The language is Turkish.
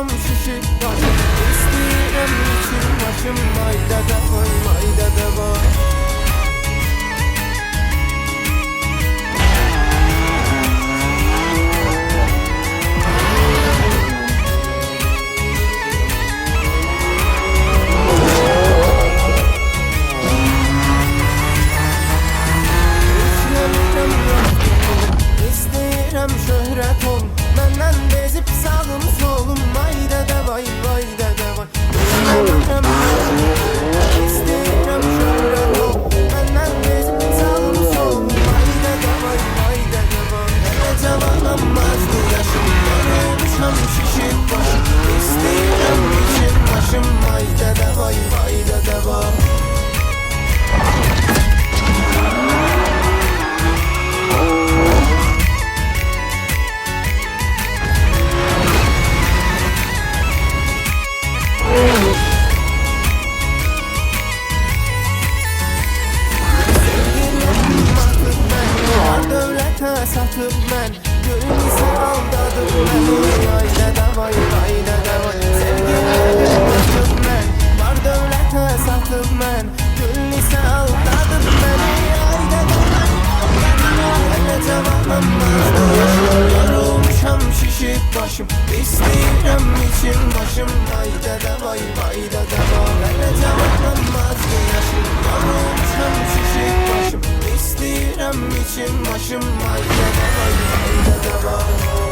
yorulmuşam şişik başım. İstəyirəm için başım mayda da vay mayda da vay. İstəyirəm şöhrət ol, məndən bezib sağım solum mayda da vay mayda da vay. İstəyirəm şöhrət ol, məndən bezib sağım solum mayda da vay mayda da vay. Hələ cavanlanmazdı yaşım, yorulmuşam şişib başım. İstəyirəm için başım mayda da vay mayda da vay. Satıp mən, gönül ise aldadım məni. Ayda da vay, ayda da vay. Sevgilərim atıp mən, var dövlətə satıp mən, gönül ise aldadım məni. Ayda da vay, hələ cavanlanmazdı yaşım, yorulmuşam şişib başım. İstəyirəm için başım, ayda da vay, ayda da vay. Hələ cavanlanmazdı yaşım, yorulmuşam şişib başım. İstəyirəm için başım mayda da vay mayda da vay.